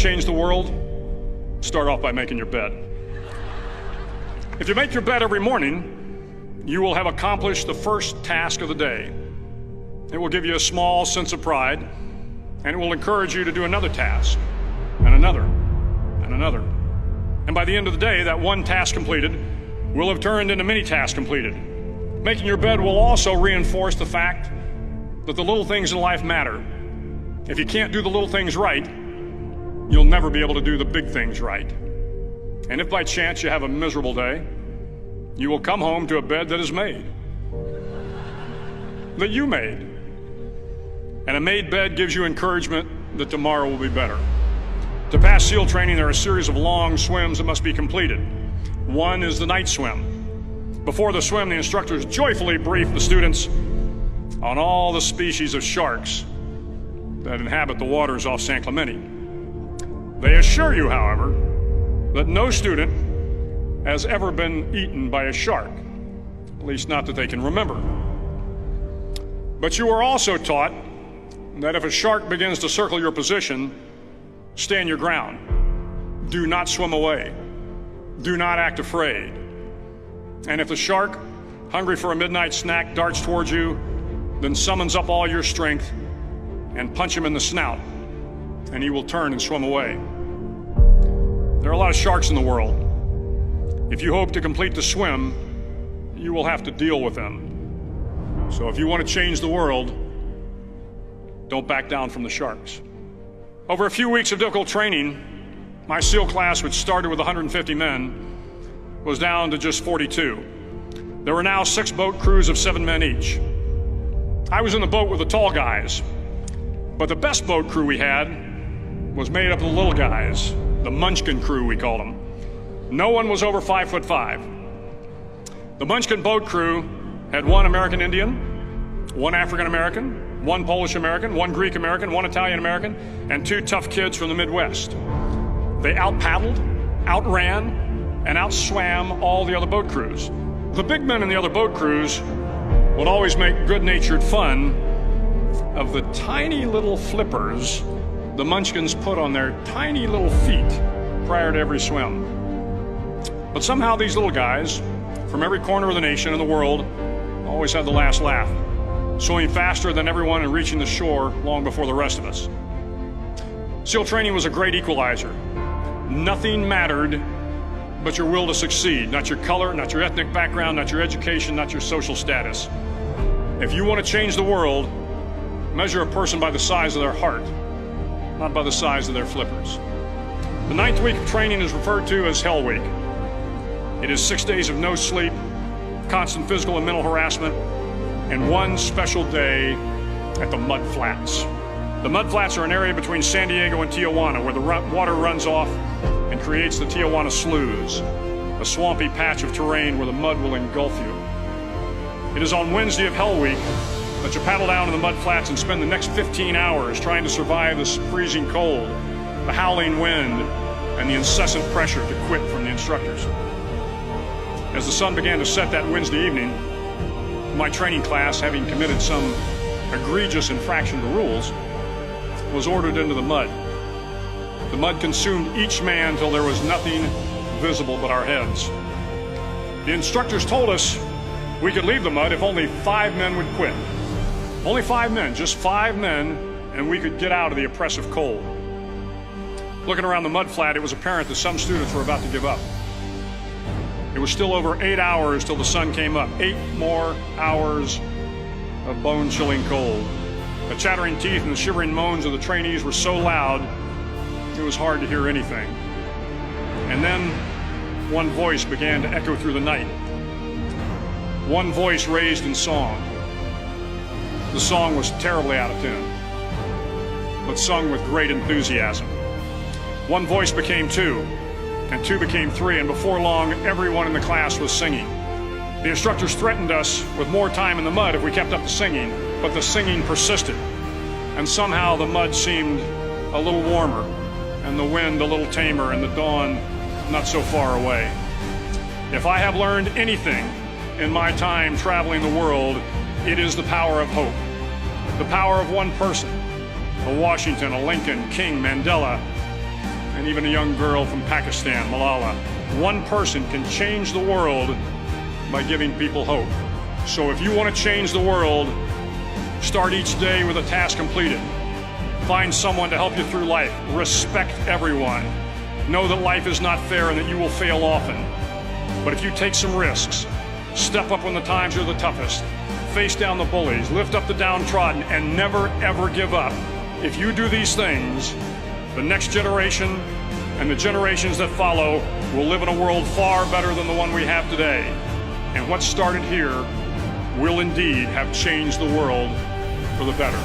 change the world? Start off by making your bed. If you make your bed every morning, you will have accomplished the first task of the day. It will give you a small sense of pride, and it will encourage you to do another task, and another, and another. And by the end of the day, that one task completed will have turned into many tasks completed. Making your bed will also reinforce the fact that the little things in life matter. If you can't do the little things right, you'll never be able to do the big things right. And if by chance you have a miserable day, you will come home to a bed that is made, that you made. And a made bed gives you encouragement that tomorrow will be better. To pass SEAL training, there are a series of long swims that must be completed. One is the night swim. Before the swim, the instructors joyfully brief the students on all the species of sharks that inhabit the waters off San Clemente. They assure you, however, that no student has ever been eaten by a shark, at least not that they can remember. But you are also taught that if a shark begins to circle your position, stand your ground. Do not swim away. Do not act afraid. And if the shark, hungry for a midnight snack, darts towards you, then summons up all your strength and punch him in the snout, and he will turn and swim away. There are a lot of sharks in the world. If you hope to complete the swim, you will have to deal with them. So if you want to change the world, don't back down from the sharks. Over a few weeks of difficult training, my SEAL class, which started with 150 men, was down to just 42. There were now 6 boat crews of 7 men each. I was in the boat with the tall guys, but the best boat crew we had was made up of the little guys, the Munchkin crew, we called them. No one was over 5'5". The Munchkin boat crew had 1 American Indian, 1 African American, 1 Polish American, 1 Greek American, 1 Italian American, and 2 tough kids from the Midwest. They out-paddled, outran, and outswam all the other boat crews. The big men in the other boat crews would always make good-natured fun of the tiny little flippers the Munchkins put on their tiny little feet prior to every swim. But somehow these little guys from every corner of the nation and the world always had the last laugh, swimming faster than everyone and reaching the shore long before the rest of us. SEAL training was a great equalizer. Nothing mattered but your will to succeed, not your color, not your ethnic background, not your education, not your social status. If you want to change the world, measure a person by the size of their heart, not by the size of their flippers. The 9th week of training is referred to as Hell Week. It is 6 days of no sleep, constant physical and mental harassment, and 1 special day at the Mud Flats. The Mud Flats are an area between San Diego and Tijuana where the water runs off and creates the Tijuana Sloughs, a swampy patch of terrain where the mud will engulf you. It is on Wednesday of Hell Week that you paddle down to the Mud Flats and spend the next 15 hours trying to survive this freezing cold, the howling wind, and the incessant pressure to quit from the instructors. As the sun began to set that Wednesday evening, my training class, having committed some egregious infraction to rules, was ordered into the mud. The mud consumed each man till there was nothing visible but our heads. The instructors told us we could leave the mud if only 5 men would quit. Only 5 men, just 5 men, and we could get out of the oppressive cold. Looking around the mud flat, it was apparent that some students were about to give up. It was still over 8 hours till the sun came up. 8 more hours of bone-chilling cold. The chattering teeth and the shivering moans of the trainees were so loud, it was hard to hear anything. And then one voice began to echo through the night. One voice raised in song. The song was terribly out of tune, but sung with great enthusiasm. One voice became 2, and 2 became 3, and before long, everyone in the class was singing. The instructors threatened us with more time in the mud if we kept up the singing, but the singing persisted, and somehow the mud seemed a little warmer, and the wind a little tamer, and the dawn not so far away. If I have learned anything in my time traveling the world, it is the power of hope. The power of one person, a Washington, a Lincoln, King, Mandela, and even a young girl from Pakistan, Malala. One person can change the world by giving people hope. So if you want to change the world, start each day with a task completed. Find someone to help you through life. Respect everyone. Know that life is not fair and that you will fail often. But if you take some risks, step up when the times are the toughest, face down the bullies, lift up the downtrodden, and never ever give up. If you do these things, the next generation and the generations that follow will live in a world far better than the one we have today. And what started here will indeed have changed the world for the better.